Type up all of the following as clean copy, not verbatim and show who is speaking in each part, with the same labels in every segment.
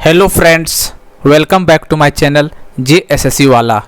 Speaker 1: Hello friends, welcome back to my channel JSSC वाला।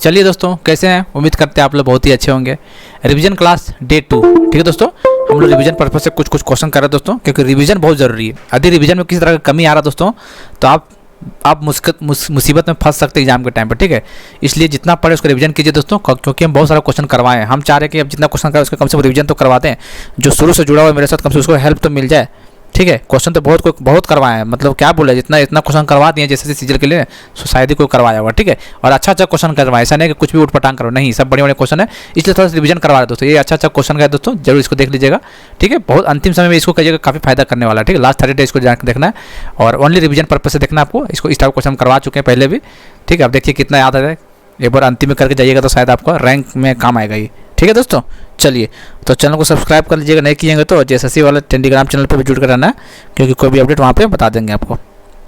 Speaker 1: चलिए दोस्तों, कैसे हैं? उम्मीद करते हैं आप लोग बहुत ही अच्छे होंगे। रिवीजन क्लास डे 2, ठीक है दोस्तों। हम लोग रिवीजन पर्पज से कुछ क्वेश्चन कर रहे हैं दोस्तों, क्योंकि रिवीजन बहुत ज़रूरी है। यदि रिवीजन में किसी तरह का कमी आ रहा है दोस्तों, तो आप मुसीबत में फंस सकते हैं एग्जाम के टाइम पर, ठीक है। इसलिए जितना पढ़े उसका रिवीजन कीजिए दोस्तों, क्योंकि हम बहुत सारा क्वेश्चन करवाए हैं। हम चाह रहे हैं कि अब जितना क्वेश्चन करें उसका कम से कम रिवीजन तो करवाते हैं। जो शुरू से जुड़ा हुआ है मेरे साथ, कम से उसको हेल्प तो मिल जाए, ठीक है। क्वेश्चन तो बहुत करवाए हैं, मतलब क्या बोले, इतना क्वेश्चन करवा दिए जैसे सीजल के लिए, शायद ही कोई करवाया होगा, ठीक है। और अच्छा क्वेश्चन करवाए, ऐसा नहीं कि कुछ भी उठपटांग करो, नहीं, सब बड़े बड़े क्वेश्चन है, इसलिए थोड़ा सा रिवीजन करवा रहे दोस्तों। ये अच्छा क्वेश्चन का है दोस्तों, जरूर इसको देख लीजिएगा, ठीक है। बहुत अंतिम समय में इसको कहिएगा, काफ़ी फायदा करने वाला है, ठीक है। लास्ट 30 डेज को देखना है और ओनली रिवीजन पर्पज से देखना है आपको। इसको इस टाइप क्वेश्चन करवा चुके हैं पहले भी, ठीक है। अब देखिए कितना याद आ जाए, एक बार अंतिम में करके जाइएगा तो शायद आपको रैंक में काम आएगा ये, ठीक है दोस्तों। चलिए, तो चैनल को सब्सक्राइब कर लीजिएगा, नहीं किएंगे तो JSSC वाला टेलीग्राम चैनल पर भी जुड़ कर रहना है, क्योंकि कोई भी अपडेट वहाँ पे बता देंगे आपको,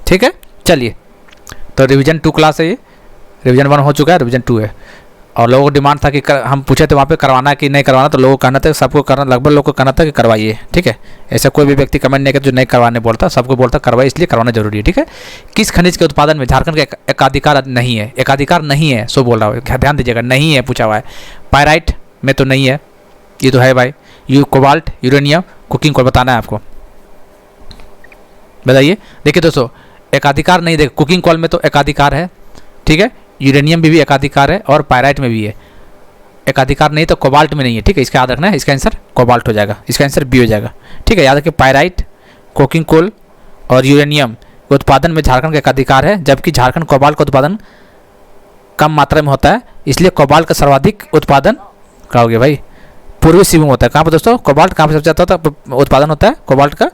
Speaker 1: ठीक है। चलिए, तो रिवीजन 2 क्लास है ये। रिवीजन 1 हो चुका है, रिवीजन 2 है। और लोगों को डिमांड था कि हम पूछे थे वहाँ पे करवाना है कि नहीं करवाना, तो लोगों को कहना था, सबको करना, लगभग लोगों को कहना था कि करवाइए, ठीक है। ऐसा कोई भी व्यक्ति कमेंट नहीं करता जो नहीं करवाने बोलता, सबको बोलता करवाइए, इसलिए करवाना जरूरी है, ठीक है। किस खनिज के उत्पादन में झारखंड का एकाधिकार नहीं है? एकाधिकार नहीं है, सो बोल रहा हूँ, ध्यान दीजिएगा, नहीं है पूछा हुआ है। पायराइट में तो नहीं है, ये तो है भाई। कोबाल्ट, यूरेनियम, कुकिंग कोल बताना है आपको, बताइए। देखिए दोस्तों, एकाधिकार नहीं, देखिए कुकिंग कोल में तो एकाधिकार है, ठीक है। यूरेनियम में भी एकाधिकार है और पायराइट में भी है। एकाधिकार नहीं तो कोबाल्ट में नहीं है, ठीक है। इसका याद रखना है, इसका आंसर कोबाल्ट हो जाएगा, इसका आंसर बी हो जाएगा, ठीक है। याद रखिए, पायराइट, कुकिंग कोल और यूरेनियम के उत्पादन में झारखंड का एकाधिकार है, जबकि झारखंड कोबाल्ट का उत्पादन कम मात्रा में होता है, इसलिए कोबाल्ट का सर्वाधिक उत्पादन क्या हो गया भाई? पूर्वी सिंहभूम होता है। कहाँ पर दोस्तों कोबाल्ट कहाँ पर सबसे ज़्यादा उत्पादन होता है? कोबाल्ट का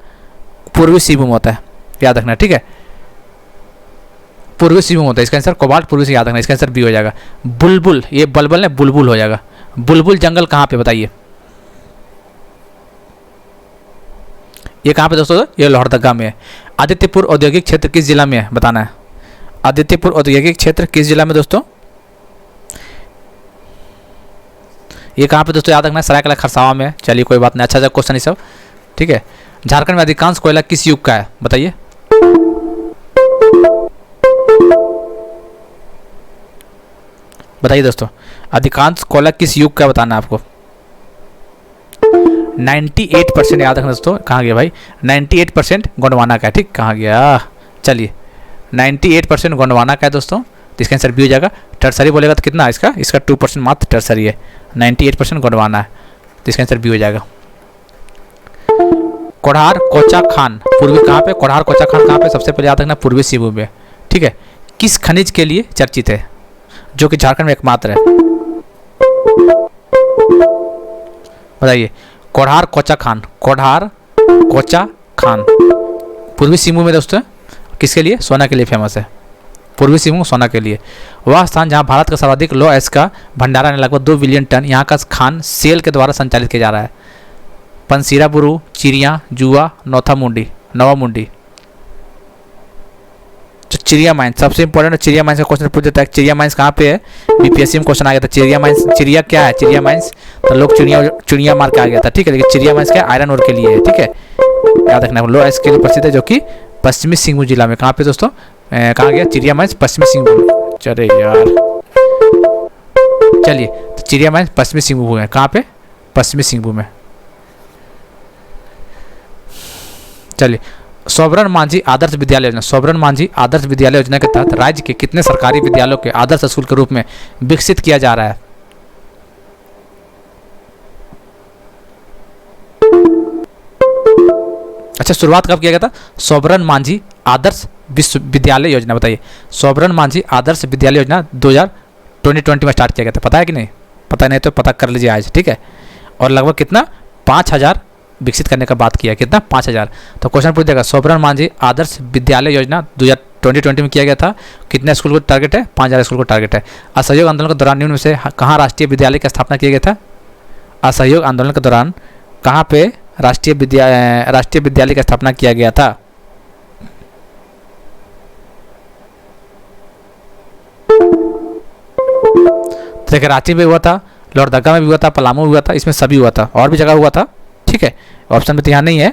Speaker 1: पूर्वी सिंहभूम होता है, याद रखना, ठीक है। पूर्वी सिंहभूम होता है, इसका आंसर कोबाल्ट पूर्वी से, याद रखना, इसका आंसर बी हो जाएगा। बुलबुल, ये बलबल है, बुलबुल हो जाएगा। बुलबुल जंगल कहाँ पे बताइए? ये कहाँ पे दोस्तों? ये लोहरदगा में है। आदित्यपुर औद्योगिक क्षेत्र किस जिला में है बताना है? आदित्यपुर औद्योगिक क्षेत्र किस जिला में दोस्तों? ये कहाँ पे दोस्तों? याद रखना है, सरायकला खरसावा में है। चलिए कोई बात नहीं, अच्छा क्वेश्चन ये सब, ठीक है। झारखंड में अधिकांश कोयला किस युग का है बताइए? बताइए दोस्तों, अधिकांश कोयला किस युग का बताना है आपको? 98% याद रखना दोस्तों। कहाँ गया भाई? 98% गोंडवाना का है, ठीक। कहाँ गया? चलिए, 98% गोंडवाना का है दोस्तों, तो इसका आंसर बी हो जाएगा। टर्सरी बोलेगा तो कितना इसका? इसका 2% मात्र टर्सरी है। 98% गोंडवाना है, तो इसका आंसर बी हो जाएगा। कोढ़ार कोचा खान पूर्वी कहाँ पे? कोढ़ार कोचा खान कहाँ पे? सबसे पहले याद रखना, पूर्वी सिंहभूम में, ठीक है। किस खनिज के लिए चर्चित है, जो कि झारखंड में एकमात्र है? बताइए। कोढ़ार कोचा खान, कोढ़ार कोचा खान पूर्वी सिंहभूम में दोस्तों, किसके लिए? सोना के लिए फेमस है। पूर्वी सिंहभूम सोना के लिए। वह स्थान जहां भारत का सर्वाधिक लो एस का भंडारण है, लगभग 2 बिलियन टन। यहाँ का खान सेल के द्वारा संचालित किया जा रहा है। पंसीरा बुरू, चिड़िया, जुआ, नवा मुंडी। तो चिड़िया माइंस सबसे इंपॉर्टेंट है। चिड़िया माइंस का क्वेश्चन पूछ देता है, चिड़िया माइंस कहाँ पे है? BPSC में क्वेश्चन आ गया था, चिड़िया माइंस, चिड़िया क्या है? चिड़िया माइंस, तो लोग चिड़िया मार के आ गया था, ठीक है। लेकिन चिड़िया माइंस क्या? आयरन ओर के लिए है, ठीक है। याद रखना, लो एस के लिए प्रसिद्ध है, जो कि पश्चिमी सिंहभूम जिला में। कहाँ पे दोस्तों? कहाँ गया? चिड़िया माइंस पश्चिमी सिंहभूम। चले यार, चलिए, तो चिड़िया माइंस पश्चिमी सिंहभूम है। कहाँ पे? पश्चिमी सिंहभूम में। चलिए, सोबरन मांझी आदर्श विद्यालय योजना, सोबरन मांझी आदर्श विद्यालय योजना के तहत राज्य के कितने सरकारी विद्यालयों के आदर्श स्कूल के रूप में विकसित किया जा रहा है? अच्छा, शुरुआत कब किया गया था? सोबरन मांझी आदर्श विश्वविद्यालय योजना, बताइए। सोबरन मांझी आदर्श विद्यालय योजना 2020 में स्टार्ट किया गया था, पता है कि नहीं? पता नहीं तो पता कर लीजिए आज, ठीक है। और लगभग कितना? 5000 विकसित करने का बात किया, कितना? 5000। तो क्वेश्चन पूछ देगा, सोबरन मांझी आदर्श विद्यालय योजना 2020 में किया गया था, कितने स्कूल को टारगेट है? 5000 स्कूल को टारगेट है। असहयोग आंदोलन के दौरान निम्न में से कहाँ राष्ट्रीय विद्यालय की स्थापना किया गया था? असहयोग आंदोलन के दौरान कहाँ पे राष्ट्रीय विद्यालय की स्थापना किया गया था? देखिए, रांची में हुआ था, लोहरदगा में भी हुआ था, पलामू भी हुआ था, इसमें सभी हुआ था, और भी जगह हुआ था, ठीक है। ऑप्शन में तो यहाँ नहीं है,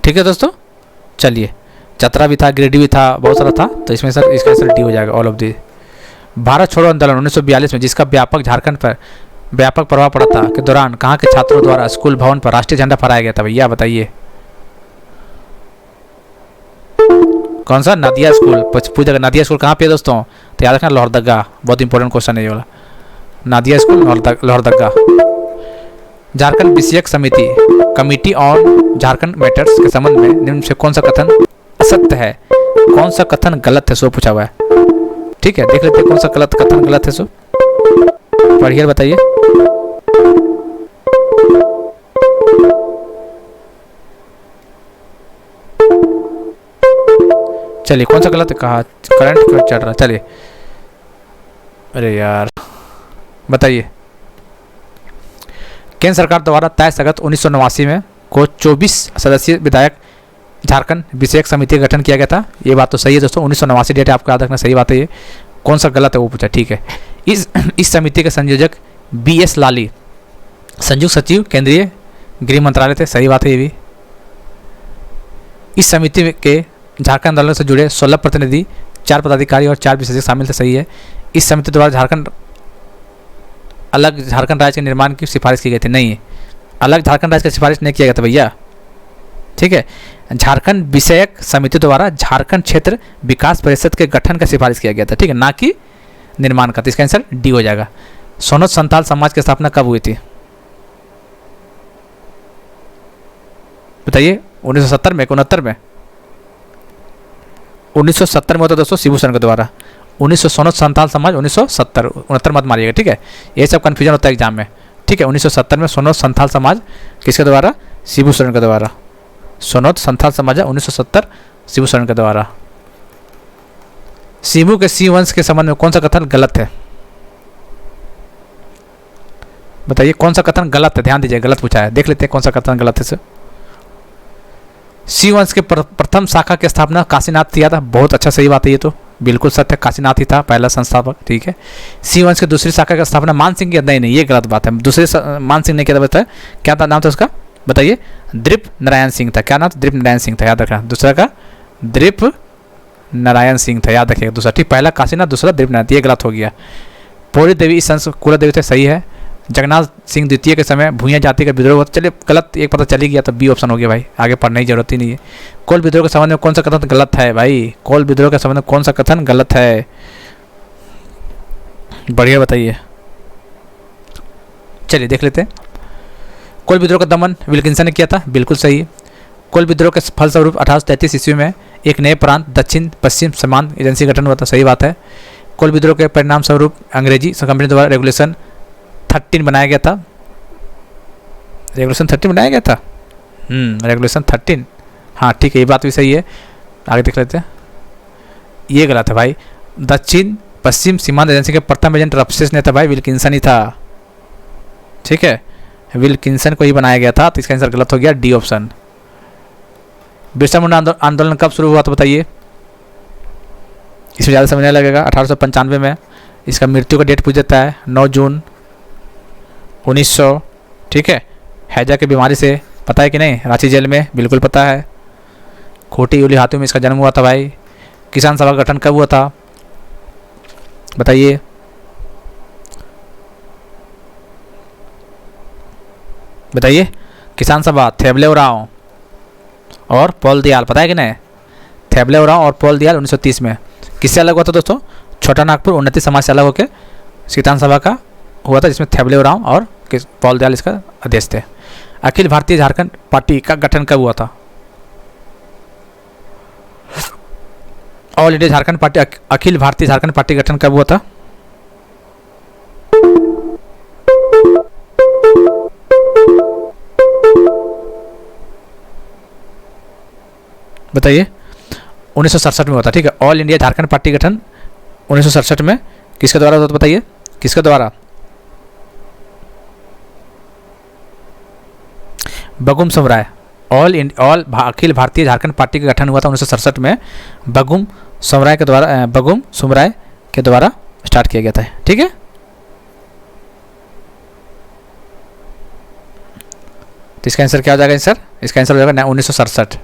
Speaker 1: ठीक है दोस्तों। चलिए चतरा भी था, गिरिडीह भी था, बहुत सारा था। तो इसमें सर इसका आंसर डी हो जाएगा, ऑल ऑफ दी। भारत छोड़ो आंदोलन 1942 में जिसका व्यापक झारखंड पर व्यापक प्रभाव पड़ा था के दौरान कहाँ के छात्रों द्वारा स्कूल भवन पर राष्ट्रीय झंडा फहराया गया था भैया, बताइए। कौन सा? नादिया स्कूल। पूछेगा नादिया स्कूल कहाँ पे है दोस्तों, तो याद रखना लोहरदगा, बहुत इंपॉर्टेंट क्वेश्चन है ये वाला। नादिया स्कूल लोहरदगा। झारखंड विषयक समिति कमिटी ऑन झारखंड मैटर्स के संबंध में निम्न से कौन सा कथन असत्य है, कौन सा कथन गलत है, सो पूछा हुआ है। ठीक है, देख लेते हैं कौन सा कथन गलत है, सो पढ़िए बताइए। चलिए कौन सा गलत है, कहा करंट क्यों चल रहा, चलिए। अरे यार बताइए। केंद्र सरकार द्वारा 23 अगस्त 1989 में को 24 सदस्यीय विधायक झारखंड विषयक समिति का गठन किया गया था। ये बात तो सही है दोस्तों, 1989 डेट आपको याद रखना, सही बात है ये। कौन सा गलत है वो पूछा, ठीक है। इस समिति के संयोजक BS लाली संयुक्त सचिव केंद्रीय गृह मंत्रालय थे, सही बात है ये भी। इस समिति के झारखंड आंदोलन से जुड़े 16 प्रतिनिधि, 4 पदाधिकारी और 4 विशेषज्ञ शामिल थे, सही है। इस समिति द्वारा अलग झारखंड राज्य के निर्माण की सिफारिश की गई थी, नहीं अलग झारखंड राज्य की सिफारिश नहीं किया गया था भैया, ठीक है। झारखंड विषयक समिति द्वारा झारखंड क्षेत्र विकास परिषद के गठन का सिफारिश किया गया था, ठीक है, ना कि निर्माण का। तो इसका आंसर डी हो जाएगा। सोनोत संथाल समाज की स्थापना कब हुई थी, बताइए। 1970 में, 69 में? 1970 में होता दोस्तों शिबू सोरेन के द्वारा। 1900 सोनोत संथाल समाज 1970, 69 मत मारिएगा, ठीक है, ये सब कन्फ्यूजन होता है एग्जाम में, ठीक है। 1970 में सोनोत संथाल समाज किसके द्वारा? शिबू सोरेन के द्वारा। सोनोत संथाल समाज 1970 शिबू सोरेन के द्वारा। शिबू के सी वंश के संबंध में कौन सा कथन गलत है, बताइए। कौन सा कथन गलत है, ध्यान दीजिए, गलत पूछा है, देख लेते हैं कौन सा कथन गलत है। सी वंश के प्रथम शाखा की स्थापना काशीनाथ किया था, बहुत अच्छा, सही बात है ये तो, बिल्कुल सत्य, काशीनाथ ही था पहला संस्थापक, ठीक है। सी वंश की दूसरी शाखा की स्थापना मान सिंह की, नहीं ये गलत बात है, दूसरे मान सिंह ने किया था, क्या था नाम था उसका, बताइए। दृप नारायण सिंह था, क्या नाम था? दृप नारायण सिंह था, याद रखना। दूसरा का दृप नारायण सिंह था, याद रखिएगा दूसरा, ठीक। पहला काशीनाथ, दूसरा दृप नारायण, ये गलत हो गया। पौरी देवी इस वंश कुल देवी थे, सही है। जगन्नाथ सिंह द्वितीय के समय भूया जाति का विद्रोह हुआ, चलिए गलत एक पता चली गया, तो बी ऑप्शन हो गया भाई, आगे पढ़ने की जरूरत ही नहीं है। कोल विद्रोह के संबंध में कौन सा कथन गलत है भाई, कोल विद्रोह के संबंध में कौन सा कथन गलत है, बढ़िया बताइए। चलिए देख लेते हैं। कोल विद्रोह का दमन विल्किंसन ने किया था, बिल्कुल सही। कोल विद्रोह के फलस्वरूप 1833 ईस्वी में एक नए प्रांत दक्षिण पश्चिम समान एजेंसी गठन हुआ था, सही बात है। कोल विद्रोह के परिणाम स्वरूप अंग्रेजी कंपनी द्वारा रेगुलेशन 13 बनाया गया था, रेगुलेशन 13 बनाया गया था, रेगुलेशन 13, हाँ ठीक है, ये बात भी सही है। आगे देख लेते हैं, ये गलत है भाई। दक्षिण पश्चिम सीमांत एजेंसी के प्रथम एजेंट रफसेस ने था भाई, विल्किंसन ही था, ठीक है, विल्किंसन को ही बनाया गया था, तो इसका आंसर गलत हो गया, डी ऑप्शन। बिरसा मुंडा आंदोलन कब शुरू हुआ तो बताइए, इसमें ज़्यादा समझने लगेगा। 1895 में। इसका मृत्यु का डेट पूछ देता है 9 जून 1900, ठीक है। हैजा की बीमारी से, पता है कि नहीं, रांची जेल में, बिल्कुल पता है। खोटी उली हाथों में इसका जन्म हुआ था भाई। किसान सभा का गठन कब हुआ था बताइए। बताइए, किसान सभा थेबले उरांव और पॉल दयाल, पता है कि नहीं, थेबले उरांव और पॉल दयाल 1930 में। किससे अलग हुआ था दोस्तों? छोटा नागपुर उन्नति समाज से अलग होकर किसान सभा का हुआ था, जिसमें थेबले उरांव और पॉल दयाल इसका अध्यक्ष थे। अखिल भारतीय झारखंड पार्टी का गठन कब हुआ था? All India Jharkhand party, Akhil Bharatiya Jharkhand party गठन कब हुआ था? बताइए। 1967 में हुआ था, ठीक है। ऑल इंडिया झारखंड पार्टी गठन 1967 में किसके द्वारा हुआ था बताइए, किसके द्वारा? बगुम समुराय। अखिल भारतीय झारखंड पार्टी का गठन हुआ था 1967 में, बगुम समुराय के द्वारा, बगुम समुराय के द्वारा स्टार्ट किया गया था, ठीक है। तो इसका आंसर क्या हो जाएगा? आंसर, इसका आंसर हो जाएगा 1967।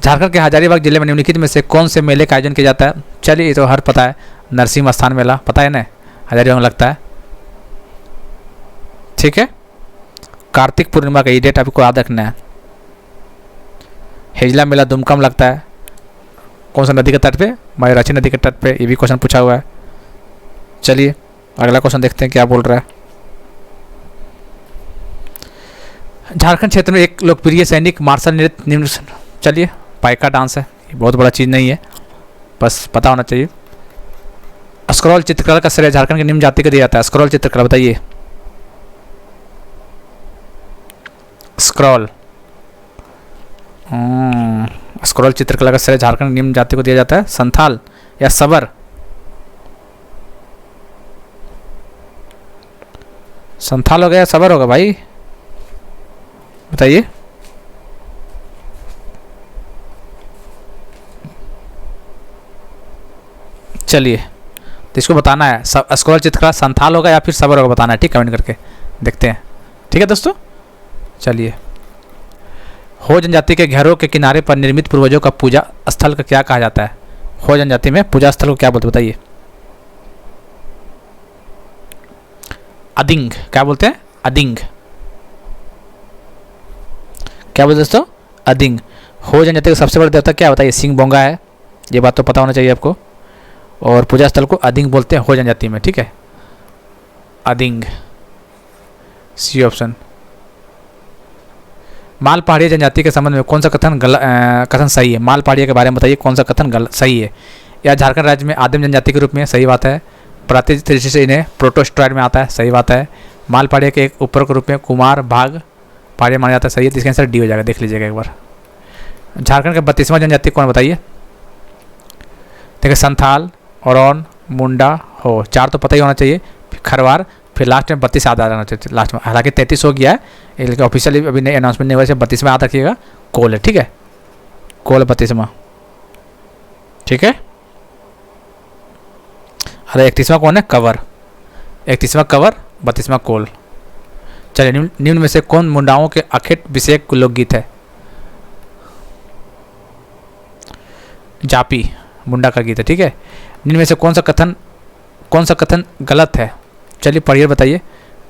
Speaker 1: झारखंड के हजारीबाग जिले में निम्नलिखित में से कौन से मेले का आयोजन किया जाता है? चलिए ये तो हर पता है, नरसिंह स्थान मेला पता है ना, हजारीबाग में लगता है। ठीक है, कार्तिक पूर्णिमा का ये डेट आपको याद रखना है। हेजला मेला दुमका में लगता है, कौन सा नदी के तट पे? मयूराक्षी नदी के तट पे, ये भी क्वेश्चन पूछा हुआ है। चलिए अगला क्वेश्चन देखते हैं क्या बोल रहा है। झारखंड क्षेत्र में एक लोकप्रिय सैनिक मार्शल नृत्य निम्न, चलिए पाइका डांस है, ये बहुत बड़ा चीज़ नहीं है, बस पता होना चाहिए। स्क्रॉल चित्रकला का श्रेय झारखंड की निम्न जाति को दिया जाता है। स्क्रॉल चित्रकला बताइए। स्क्रॉल स्क्रॉल चित्रकला का श्रेय झारखंड की निम्न जाति को दिया जाता है। संथाल या सबर? संथाल होगा या सबर होगा भाई, बताइए। चलिए तो इसको बताना है, स्क्रॉल चित्रकला संथाल होगा या फिर सबर होगा बताना है, ठीक, कमेंट करके देखते हैं। ठीक है दोस्तों, चलिए। हो जनजाति के घेरों के किनारे पर निर्मित पूर्वजों का पूजा स्थल का क्या कहा जाता है? हो जनजाति में पूजा स्थल को क्या बोलते बताइए? अदिंग, क्या बोलते हैं? अदिंग, क्या बोलते दोस्तों? अदिंग। हो जनजाति का सबसे बड़ा देवता क्या बताइए? सिंह बोंगा है, ये बात तो पता होना चाहिए आपको। और पूजा स्थल को अदिंग बोलते हैं हो जनजाति में, ठीक है, अदिंग, सी ऑप्शन। माल पहाड़िया जनजाति के संबंध में कौन सा कथन सही है? माल पहाड़िया के बारे में बताइए, कौन सा कथन सही है? या झारखंड राज्य में आदिम जनजाति के रूप में, सही बात है। प्राकृतिक दृष्टि से इन्हें प्रोटोस्ट्राइड में आता है, सही बात है। माल पहाड़िया के एक ऊपर के रूप में कुमार भाग पहाड़िया माना जाता है, सही है। इसका आंसर डी हो जाएगा, देख लीजिएगा एक बार। झारखंड का 32वां जनजाति कौन बताइए? देखिए संथाल, औरौन, मुंडा, हो, चार तो पता ही होना चाहिए, फिर खरवार, फिर लास्ट में 32 याद आ जाना चाहिए लास्ट में। हालांकि 33 हो गया है, लेकिन ऑफिशियली अभी नई अनाउंसमेंट नहीं हुआ है, 32 में याद रखिएगा। कोल है, ठीक है, कोल 32वां, ठीक है। अरे 31वां कौन है? कवर, 31वां कवर, 32वां कोल। चलिए निम्न में से कौन मुंडाओं के अखेट विषयक लोकगीत है? जापी मुंडा का गीत है, ठीक है। निम्न में से कौन सा कथन गलत है? चलिए पढ़िए, बताइए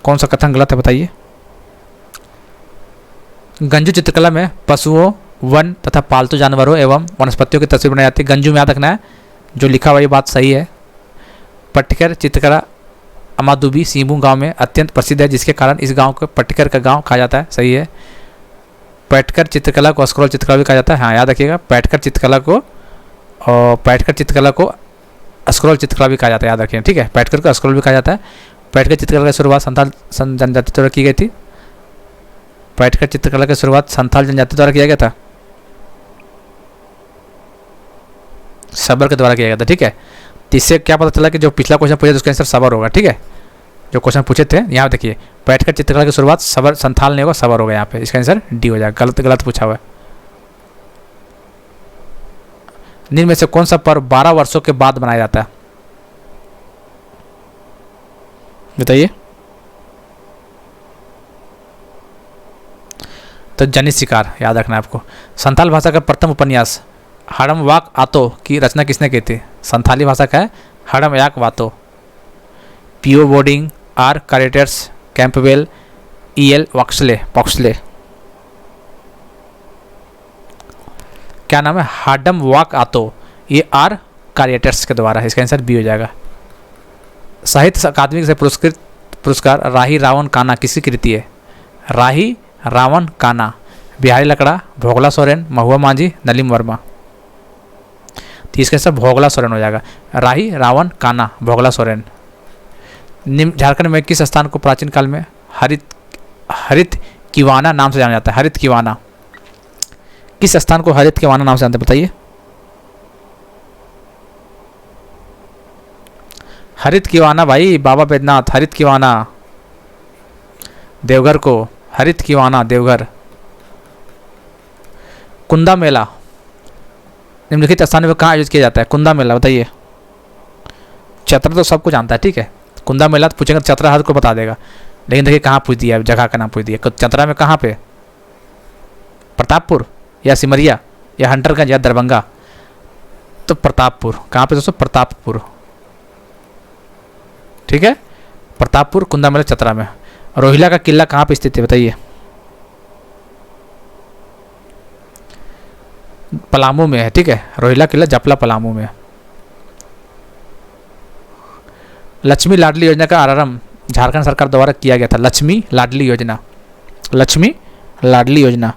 Speaker 1: कौन सा कथन गलत है, बताइए। गंजू चित्रकला में पशुओं, वन तथा पालतू जानवरों एवं वनस्पतियों की तस्वीर बनाई जाती है। गंजू में याद रखना है, जो लिखा हुआ ये बात सही है। पट्टिकर चित्रकला अमादुबी सीबू गांव में अत्यंत प्रसिद्ध है, जिसके कारण इस गांव को पट्टिकर का गांव कहा जाता है, सही है। पैटकर चित्रकला को स्क्रॉल चित्रकला भी कहा जाता है, हाँ याद रखिएगा। पैटकर चित्रकला को स्क्रॉल चित्रकला भी कहा जाता है, याद रखिए, ठीक है। पैटकर को स्क्रॉल भी कहा जाता है। पैटकर चित्रकला की शुरुआत संथाल जनजाति द्वारा की गई थी। पैटकर चित्रकला की शुरुआत संथाल जनजाति द्वारा किया गया था, सबर के द्वारा किया गया था, ठीक है। इससे क्या पता चला कि जो पिछला क्वेश्चन पूछा उसका आंसर सबर होगा, ठीक है। जो क्वेश्चन पूछे थे यहाँ देखिए, पैटकर चित्रकला की शुरुआत सबर संथाल नहीं होगा, सबर होगा यहाँ पे, इसका आंसर डी हो जाएगा। गलत पूछा हुआ है। निम्न में से कौन सा पर्व 12 वर्षों के बाद मनाया जाता है? बताइए। तो जनित शिकार याद रखना है आपको। संथाल भाषा का प्रथम उपन्यास हड़म वाक आतो की रचना किसने की थी? संथाली भाषा का है हड़म याक वातो। PO boarding, R Carruthers, Campbell, EL Poxley. क्या नाम है? हाडम वाक आतो, ये आर कैरेटर्स के द्वारा है, इसका आंसर बी हो जाएगा। साहित्य अकादमी से पुरस्कृत पुरस्कार राही रावण काना किसकी कृति है? राही रावण काना, बिहारी लकड़ा, भोगला सोरेन, महुआ मांझी, नलीम वर्मा। तो इसका आंसर भोगला सोरेन हो जाएगा। राही रावण काना, भोगला सोरेन। झारखंड में किस स्थान को प्राचीन काल में हरित किवाना नाम से जाना जाता है? हरित किवाना, किस स्थान को हरित किवाना नाम से जानते हैं बताइए? हरित किवाना भाई, बाबा बैद्यनाथ, हरित किवाना। देवघर को हरित किवाना, देवघर। कुंदा मेला निम्नलिखित स्थान में कहाँ आयोजित किया जाता है? कुंदा मेला बताइए। चतरा तो सबको जानता है, ठीक है। कुंदा मेला तो पूछेंगे तो चतरा हर को बता देगा, लेकिन देखिए कहाँ पूछ दिया, जगह का नाम पूछ दिया। चतरा में कहाँ पे? प्रतापपुर या सिमरिया या हंटरगंज या दरभंगा? तो प्रतापपुर। कहाँ पे दोस्तों? प्रतापपुर। ठीक है, प्रतापपुर, कुंदामला, चतरा में। रोहिला का किला कहाँ पे स्थित है बताइए? पलामू में है। ठीक है, रोहिला किला जपला पलामू में है। लक्ष्मी लाडली योजना का आरंभ झारखंड सरकार द्वारा किया गया था। लक्ष्मी लाडली योजना, लक्ष्मी लाडली योजना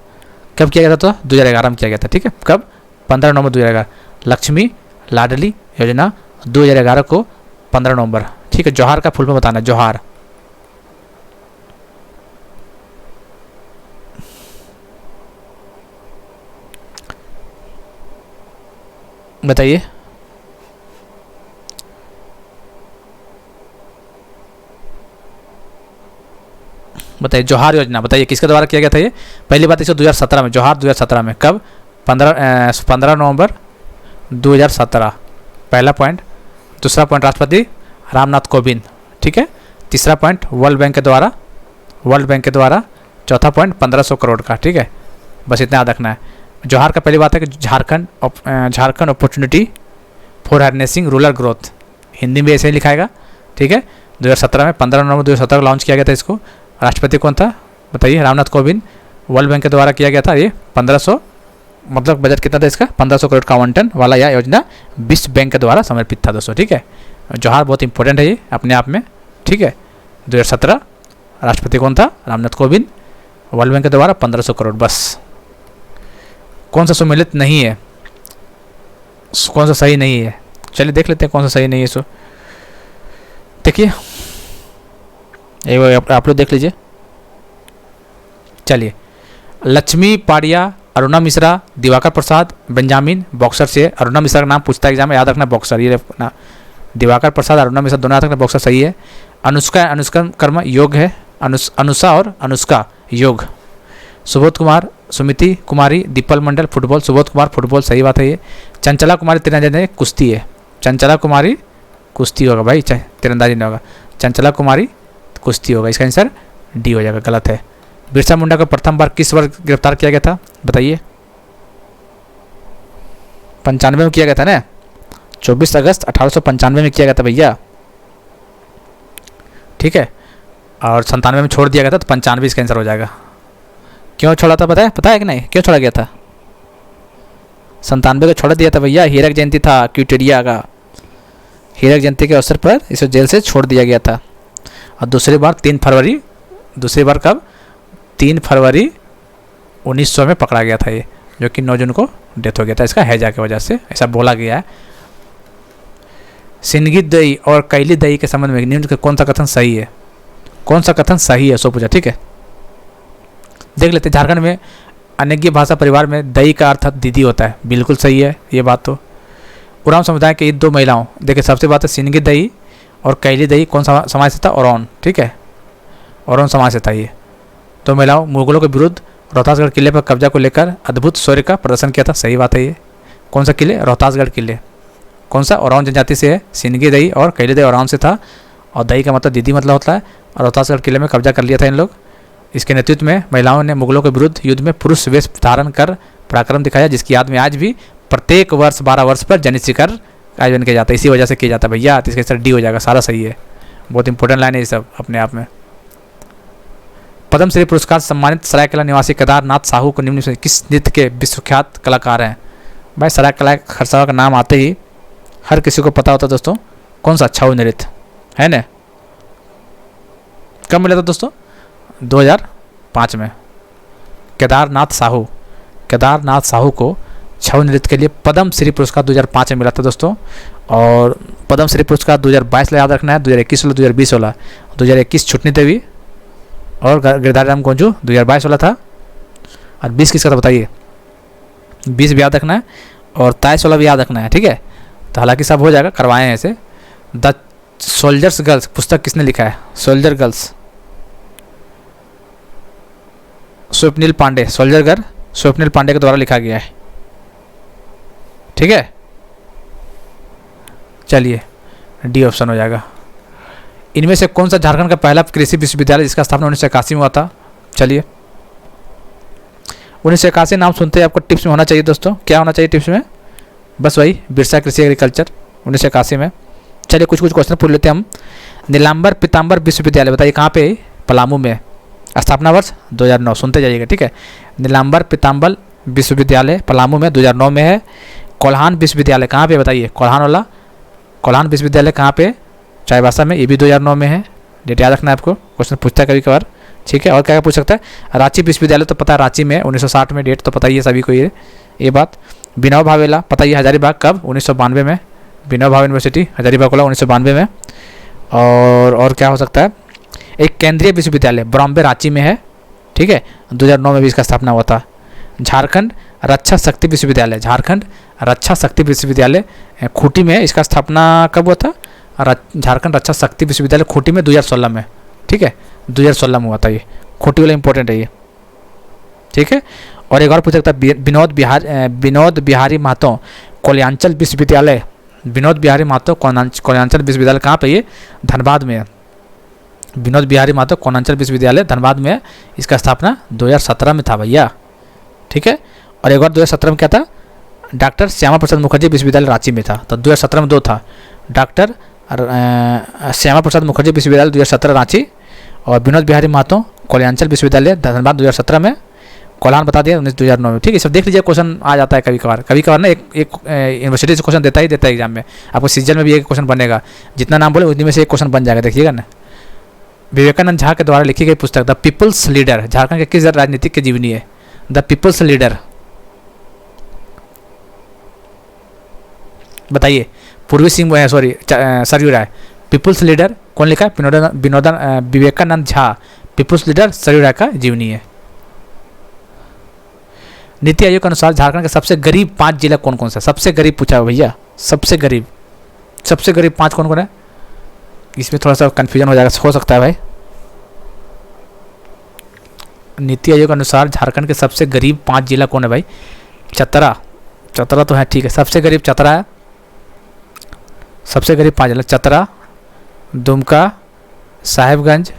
Speaker 1: कब किया गया था? तो 2011 में किया गया था। ठीक है, कब? 15 नवंबर 2011। लक्ष्मी लाडली योजना 2011 को 15 नवंबर। ठीक है, जोहार का फुल फॉर्म बताना। जोहार, बताइए। बताइए, जोहार योजना बताइए किसके द्वारा किया गया था ये? पहली बात इसको 2017 में, जोहार 2017 में। कब? 15 नवंबर 2017, पहला पॉइंट। दूसरा पॉइंट राष्ट्रपति रामनाथ कोविंद। ठीक है, तीसरा पॉइंट वर्ल्ड बैंक के द्वारा, वर्ल्ड बैंक के द्वारा। चौथा पॉइंट 1500 करोड़ का। ठीक है, बस इतना याद रखना है। जोहार का पहली बात है कि Jharkhand opportunity for harnessing rural growth, Hindi में ऐसे ही लिखाएगा। ठीक है, 2017 में 15 नवंबर 2017 को लॉन्च किया गया था इसको। राष्ट्रपति कौन था बताइए? रामनाथ कोविंद। वर्ल्ड बैंक के द्वारा किया गया था ये। 1500 मतलब बजट कितना था इसका? 1500 करोड़ का आवंटन वाला यह योजना विश्व बैंक के द्वारा समर्पित था दोस्तों। ठीक है, जोहार बहुत इंपॉर्टेंट है ये अपने आप में। ठीक है, 2017, राष्ट्रपति कौन था? रामनाथ कोविंद। वर्ल्ड बैंक के द्वारा 1500 करोड़। बस कौन सा सम्मिलित नहीं है, कौन सा सही नहीं है? चलिए देख लेते हैं कौन सा सही नहीं है। सो देखिए, आप लोग देख लीजिए। चलिए, लक्ष्मी पाड़िया, अरुणा मिश्रा, दिवाकर प्रसाद, बेंजामिन बॉक्सर से। अरुणा मिश्रा का नाम पूछता है एग्जाम में, याद रखना बॉक्सर। ये ना, दिवाकर प्रसाद, अरुणा मिश्रा दोनों याद रखना, बॉक्सर सही है। अनुष्का कर्म योग है। अनुषा और अनुष्का योग। सुबोध कुमार, सुमिति कुमारी, दीपल मंडल फुटबॉल। सुबोध कुमार फुटबॉल, सही बात है ये। चंचला कुमारी तीरंदाजी कुश्ती है। चंचला कुमारी कुश्ती होगा भाई, तीरंदाजी नहीं होगा। चंचला कुमारी कुश्ती होगा, इसका आंसर डी हो जाएगा, गलत है। बिरसा मुंडा को प्रथम बार किस वर्ष गिरफ्तार किया गया था बताइए? 95 में किया गया था ना, 24 अगस्त 1895 में किया गया था भैया। ठीक है, और 97 में छोड़ दिया गया था, तो 95 इसका आंसर हो जाएगा। क्यों छोड़ा था पता है कि नहीं? क्यों छोड़ा गया था? 97 को छोड़ दिया था भैया, हीरक जयंती था क्यूटेरिया का। हीरक जयंती के अवसर पर इसे जेल से छोड़ दिया गया था। और दूसरी बार 3 फरवरी, दूसरी बार कब? 3 फरवरी 1900 में पकड़ा गया था ये, जो कि 9 जून को डेथ हो गया था इसका हैजा की वजह से, ऐसा बोला गया है। सिंगी दई और कैली दई के संबंध में निम्न कौन सा कथन सही है? कौन सा कथन सही है? सो पूछा। ठीक है, देख लेते हैं। झारखंड में अनेकी भाषा परिवार में दई का अर्थ दीदी होता है, बिल्कुल सही है ये बात। तो उरांव समुदाय के 2 महिलाओं, देखिए सबसे बात है सिंगी दई और कैली दई कौन सा समाज से था? औरौन। ठीक है, औरौन समाज से था ये। 2 महिलाओं मुगलों के विरुद्ध रोहतासगढ़ किले पर कब्जा को लेकर अद्भुत शौर्य का प्रदर्शन किया था, सही बात है ये। कौन सा किले? रोहतासगढ़ किले। कौन सा? औरौन जनजाति से है। सिंगी दई और कैली दई औरौन से था, और दई का मतलब दीदी मतलब होता है। और रोहतासगढ़ किले में कब्जा कर लिया था इन लोग। इसके नेतृत्व में महिलाओं ने मुगलों के विरुद्ध युद्ध में पुरुष वेश धारण कर पराक्रम दिखाया, जिसकी याद में आज भी प्रत्येक वर्ष 12 वर्ष पर जनित शिखर का आयोजन किया जाता है। इसी वजह से किया जाता है भैया, तो इसका आंसर डी हो जाएगा, सारा सही है। बहुत इंपॉर्टेंट लाइन है ये सब अपने आप में। पद्मश्री पुरस्कार सम्मानित सरायकला निवासी केदारनाथ साहू को निम्न में किस नृत्य के विश्वविख्यात कलाकार हैं? भाई सरायकला खरसावा का नाम आते ही हर किसी को पता होता है दोस्तों, कौन सा? छऊ नृत्य है ना। कब मिला था दोस्तों? 2005 में। केदारनाथ साहू को छऊ नृत्य के लिए पद्म श्री पुरस्कार 2005 में मिला था दोस्तों। और पद्म श्री पुरस्कार 2022 याद रखना है, 2021 वाला, 2020 वाला। 2021 छुटनी देवी और गिरधारी राम गोंजू 2022 वाला था। और 20 किसका था बताइए? 20 भी याद रखना है, और 23 वाला भी याद रखना है। ठीक है, तो हालांकि सब हो जाएगा, करवाए हैं ऐसे। द सोल्जर्स गर्ल्स पुस्तक किसने लिखा है? Soldier girls, Swapnil Pandey. Soldier girl Swapnil Pandey के द्वारा लिखा गया है। ठीक है, चलिए डी ऑप्शन हो जाएगा। इनमें से कौन सा झारखंड का पहला कृषि विश्वविद्यालय जिसका स्थापना 1981 में हुआ था? चलिए, 1981 नाम सुनते ही आपको टिप्स में होना चाहिए दोस्तों, क्या होना चाहिए टिप्स में? बस वही बिरसा कृषि एग्रीकल्चर 1981 में। चलिए कुछ कुछ क्वेश्चन पूछ लेते हैं हम। नीलांबर पीताम्बर विश्वविद्यालय बताइए कहाँ पे? पलामू में। स्थापना वर्ष 2009, सुनते जाइएगा, ठीक है। नीलांबर पीताम्बर विश्वविद्यालय पलामू में 2009 में है। कोल्हान विश्वविद्यालय कहाँ पे बताइए? कोल्हान वाला कोल्हान विश्वविद्यालय कहाँ पे? चाईबासा में, ये भी 2009 में है। डेट याद रखना है आपको, क्वेश्चन पूछता है कभी कभार, ठीक है। और क्या क्या पूछ सकता है? रांची विश्वविद्यालय तो पता है, रांची में 1960 में, डेट तो पता ही है सभी को ये बात। विनोबा भावेला पता ही है, हजारीबाग कब? 1992 में। विनोबा भावे यूनिवर्सिटी हजारीबाग खोला 1992 में। और क्या हो सकता है? एक केंद्रीय विश्वविद्यालय बॉम्बे रांची में है, ठीक है, 2009 में भी इसका स्थापना हुआ था। झारखंड रक्षा शक्ति विश्वविद्यालय, झारखंड रक्षा शक्ति विश्वविद्यालय खूंटी में, इसका स्थापना कब हुआ था? झारखंड रक्षा शक्ति विश्वविद्यालय खूंटी में 2016 में, ठीक है, 2016 में हुआ था। ये खूंटी वाला इंपॉर्टेंट है ये, ठीक है। और एक और पूछ सकता है, विनोद बिहारी महतो कोल्याञ्चल विश्वविद्यालय, विनोद बिहारी महतो कोल्याञ्चल विश्वविद्यालय कहाँ पे? ये धनबाद में है। विनोद बिहारी महतो कोल्याञ्चल विश्वविद्यालय धनबाद में है, इसका स्थापना 2017 में था भैया, ठीक है। और एक बार 2017 में क्या था? डॉक्टर श्यामा प्रसाद मुखर्जी विश्वविद्यालय रांची में था, तो 2017 में 2 था। डॉक्टर श्यामा प्रसाद मुखर्जी विश्वविद्यालय 2017 रांची, और विनोद बिहारी महतो कोल्याञ्चल विश्वविद्यालय धनबाद 2017 में। कोल्हान बता दिया 2009 में, ठीक है। सब देख लीजिए, क्वेश्चन आ जाता है कभी कभार ना, एक यूनिवर्सिटी से क्वेश्चन देता है एग्जाम में। आपको सीजन में भी एक क्वेश्चन बनेगा, जितना नाम बोले उतनी में से एक क्वेश्चन बन जाएगा, देखिएगा ना। विवेकानंद झा के द्वारा लिखी गई पुस्तक द पीपल्स लीडर झारखंड के किस राजनीतिक के जीवनी है? द पीपल्स लीडर बताइए। पूर्वी सिंह सरयू राय। पीपल्स लीडर कौन लिखा है? विवेकानंद झा। पीपल्स लीडर सरयू राय का जीवनी है। नीति आयोग के अनुसार झारखंड के सबसे गरीब 5 जिला कौन कौन सा? सबसे गरीब पूछा है भैया, सबसे गरीब 5 कौन कौन है? इसमें थोड़ा सा कन्फ्यूजन हो सकता है भाई। नीति आयोग के अनुसार झारखंड के सबसे गरीब 5 जिला कौन है भाई? चतरा तो है, ठीक है। सबसे गरीब चतरा है, सबसे गरीब 5 जिला चतरा, दुमका, साहेबगंज,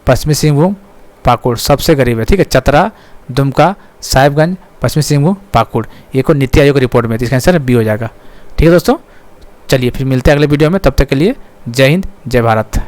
Speaker 1: पश्चिमी सिंहभूम, पाकुड़, सबसे गरीब है, ठीक है। चतरा, दुमका, साहेबगंज, पश्चिमी सिंहभूम, पाकुड़, ये को नीति आयोग रिपोर्ट में, इसका आंसर बी हो जाएगा, ठीक है दोस्तों। चलिए फिर मिलते हैं अगले वीडियो में, तब तक के लिए जय हिंद जय भारत।